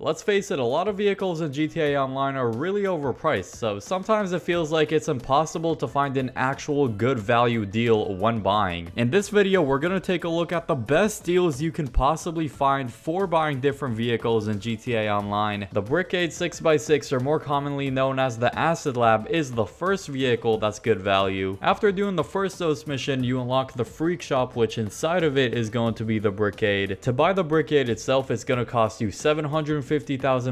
Let's face it, a lot of vehicles in GTA Online are really overpriced, so sometimes it feels like it's impossible to find an actual good value deal when buying. In this video, we're going to take a look at the best deals you can possibly find for buying different vehicles in GTA Online. The Brickade 6x6, or more commonly known as the Acid Lab, is the first vehicle that's good value. After doing the first dose mission, you unlock the Freak Shop, which inside of it is going to be the Brickade. To buy the Brickade itself, it's going to cost you 750,000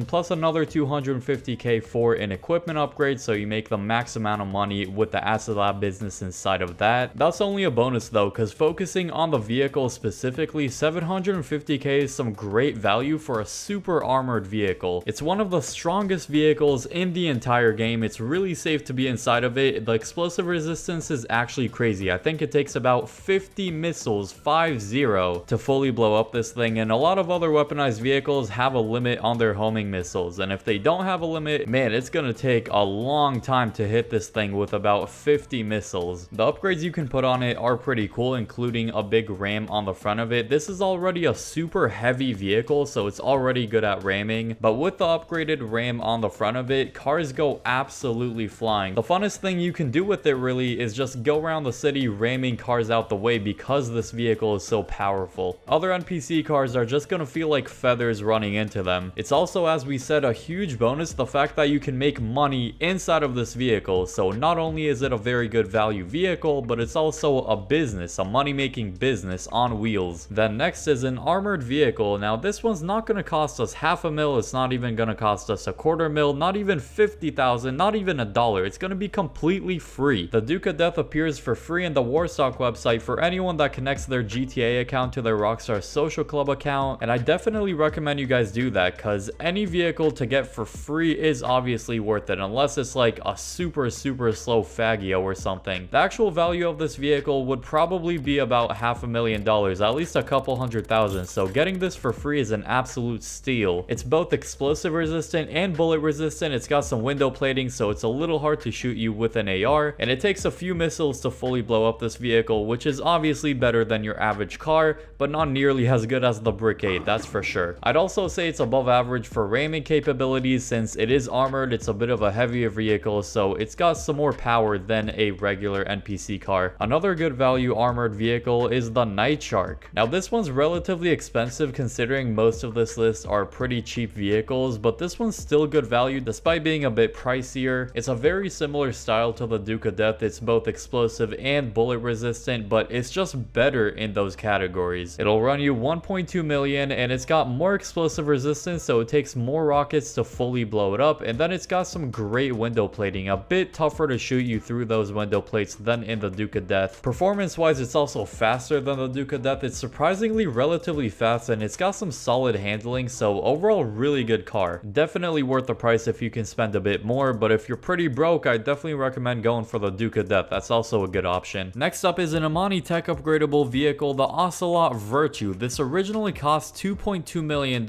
plus another 250k for an equipment upgrade, so you make the max amount of money with the Acid Lab business inside of that. That's only a bonus though, because focusing on the vehicle specifically, 750k is some great value for a super armored vehicle. It's one of the strongest vehicles in the entire game. It's really safe to be inside of it. The explosive resistance is actually crazy. I think it takes about 50 missiles, 50, to fully blow up this thing, and a lot of other weaponized vehicles have a limit on their homing missiles, and if they don't have a limit, man, it's gonna take a long time to hit this thing with about 50 missiles. The upgrades you can put on it are pretty cool, including a big ram on the front of it. This is already a super heavy vehicle, so it's already good at ramming, but with the upgraded ram on the front of it, cars go absolutely flying. The funnest thing you can do with it really is just go around the city ramming cars out the way, because this vehicle is so powerful. Other NPC cars are just gonna feel like feathers running into them. It's also, as we said, a huge bonus, the fact that you can make money inside of this vehicle. So not only is it a very good value vehicle, but it's also a business, a money-making business on wheels. Then next is an armored vehicle. Now this one's not going to cost us $500,000, it's not even going to cost us $250,000, not even 50,000, not even $1. It's going to be completely free. The Duke of Death appears for free in the Warstock website for anyone that connects their GTA account to their Rockstar Social Club account, and I definitely recommend you guys do that, because any vehicle to get for free is obviously worth it, unless it's like a super slow Faggio or something. The actual value of this vehicle would probably be about $500,000, at least a couple $100,000, so getting this for free is an absolute steal. It's both explosive resistant and bullet resistant. It's got some window plating, so it's a little hard to shoot you with an AR, and it takes a few missiles to fully blow up this vehicle, which is obviously better than your average car, but not nearly as good as the Brickade, that's for sure. I'd also say it's above average for ramming capabilities. Since it is armored, it's a bit of a heavier vehicle, so it's got some more power than a regular NPC car. Another good value armored vehicle is the Night Shark. Now this one's relatively expensive considering most of this list are pretty cheap vehicles, but this one's still good value despite being a bit pricier. It's a very similar style to the Duke of Death. It's both explosive and bullet resistant, but it's just better in those categories. It'll run you 1.2 million, and it's got more explosive resistance, so it takes more rockets to fully blow it up, and then it's got some great window plating, a bit tougher to shoot you through those window plates than in the Duke of Death. Performance wise, it's also faster than the Duke of Death. It's surprisingly relatively fast, and it's got some solid handling, so overall really good car. Definitely worth the price if you can spend a bit more, but if you're pretty broke, I definitely recommend going for the Duke of Death. That's also a good option. Next up is an Amani Tech upgradable vehicle, the Ocelot Virtue. This originally cost $2.2 million,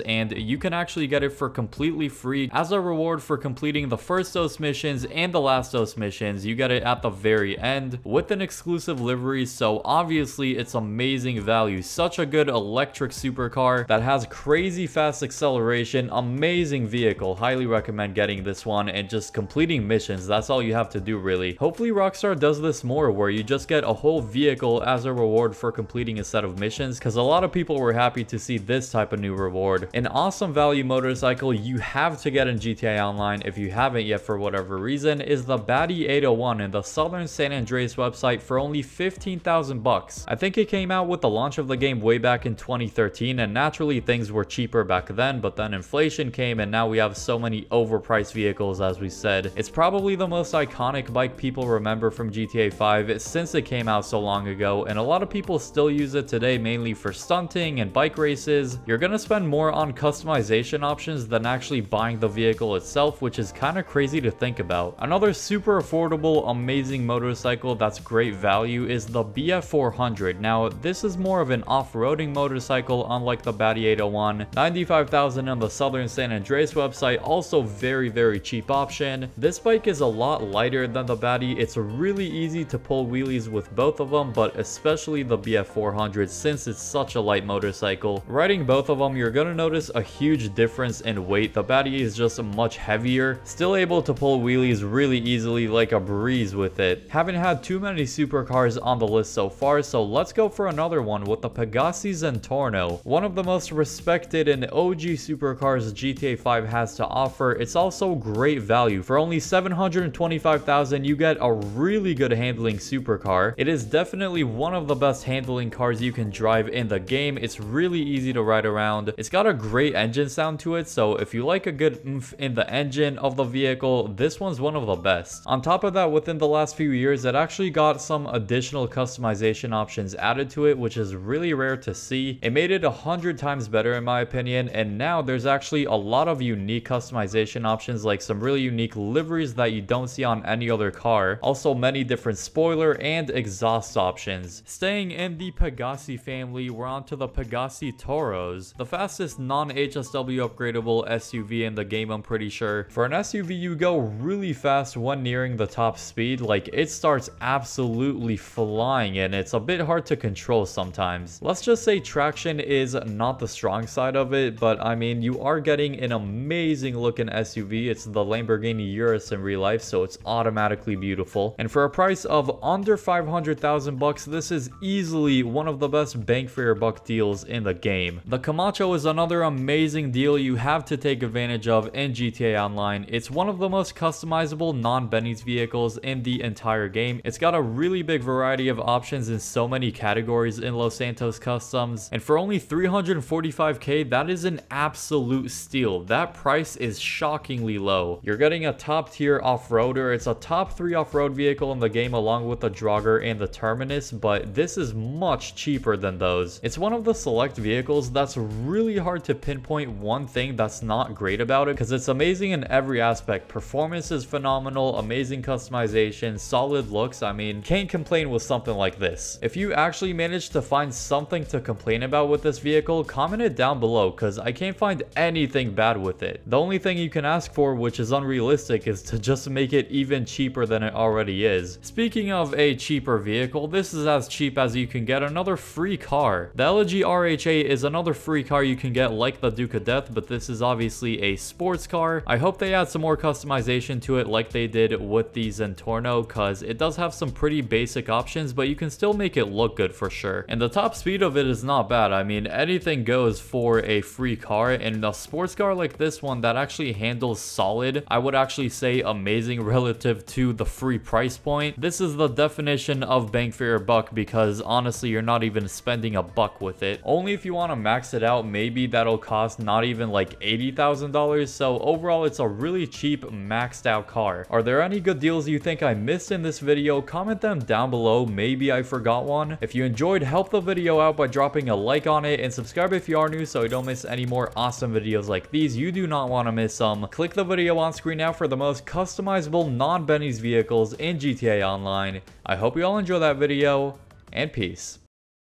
and you can actually get it for completely free as a reward for completing the first dose missions and the last dose missions. You get it at the very end with an exclusive livery, so obviously it's amazing value. Such a good electric supercar that has crazy fast acceleration. Amazing vehicle. Highly recommend getting this one and just completing missions. That's all you have to do really. Hopefully Rockstar does this more, where you just get a whole vehicle as a reward for completing a set of missions, because a lot of people were happy to see this type of new reward. An awesome value motorcycle you have to get in GTA Online if you haven't yet for whatever reason is the Baddie 801 in the Southern San Andreas website for only 15,000 bucks. I think it came out with the launch of the game way back in 2013, and naturally things were cheaper back then, but then inflation came and now we have so many overpriced vehicles. As we said, it's probably the most iconic bike people remember from GTA 5 since it came out so long ago, and a lot of people still use it today, mainly for stunting and bike races. You're gonna spend more on customization options than actually buying the vehicle itself, which is kind of crazy to think about. Another super affordable, amazing motorcycle that's great value is the BF400. Now this is more of an off-roading motorcycle, unlike the Baddie 801. 95,000 on the Southern San Andreas website, also very cheap option. This bike is a lot lighter than the Baddie. It's really easy to pull wheelies with both of them, but especially the BF400 since it's such a light motorcycle. Riding both of them, you're gonna notice a a huge difference in weight. The baddie is just much heavier, still able to pull wheelies really easily like a breeze with it. Haven't had too many supercars on the list so far, so let's go for another one with the Pegassi Zentorno. One of the most respected and OG supercars GTA 5 has to offer. It's also great value. For only $725,000, you get a really good handling supercar. It is definitely one of the best handling cars you can drive in the game. It's really easy to ride around. It's got a great engine sound to it, so if you like a good oomph in the engine of the vehicle, this one's one of the best. On top of that, within the last few years, it actually got some additional customization options added to it, which is really rare to see. It made it 100 times better in my opinion, and now there's actually a lot of unique customization options, like some really unique liveries that you don't see on any other car. Also many different spoiler and exhaust options. Staying in the Pegassi family, we're on to the Pegassi Toros, the fastest non-HSW upgradable SUV in the game, I'm pretty sure. For an SUV, you go really fast when nearing the top speed. Like, it starts absolutely flying and it's a bit hard to control sometimes. Let's just say traction is not the strong side of it, but I mean, you are getting an amazing looking SUV. It's the Lamborghini Urus in real life, so it's automatically beautiful. And for a price of under 500,000 bucks, this is easily one of the best bang for your buck deals in the game. The Camacho is another amazing deal you have to take advantage of in GTA Online. It's one of the most customizable non-Benny's vehicles in the entire game. It's got a really big variety of options in so many categories in Los Santos Customs, and for only 345k, that is an absolute steal. That price is shockingly low. You're getting a top tier off-roader. It's a top 3 off-road vehicle in the game along with the Draugr and the Terminus, but this is much cheaper than those. It's one of the select vehicles that's really hard to pinpoint one thing that's not great about it, because it's amazing in every aspect. Performance is phenomenal, amazing customization, solid looks. I mean, can't complain with something like this. If you actually managed to find something to complain about with this vehicle, comment it down below, because I can't find anything bad with it. The only thing you can ask for, which is unrealistic, is to just make it even cheaper than it already is. Speaking of a cheaper vehicle, this is as cheap as you can get another free car. The LG RHA is another free car you can get like the Duke of Death, but this is obviously a sports car. I hope they add some more customization to it like they did with the Zentorno, because it does have some pretty basic options, but you can still make it look good for sure. And the top speed of it is not bad. I mean, anything goes for a free car, and a sports car like this one that actually handles solid, I would actually say amazing relative to the free price point. This is the definition of bang for your buck, because honestly, you're not even spending a buck with it. Only if you want to max it out, maybe that'll cost not even like $80,000. So overall, it's a really cheap maxed out car. Are there any good deals you think I missed in this video? Comment them down below. Maybe I forgot one. If you enjoyed, help the video out by dropping a like on it, and subscribe if you are new so you don't miss any more awesome videos like these. You do not want to miss them. Click the video on screen now for the most customizable non-Benny's vehicles in GTA Online. I hope you all enjoy that video, and peace.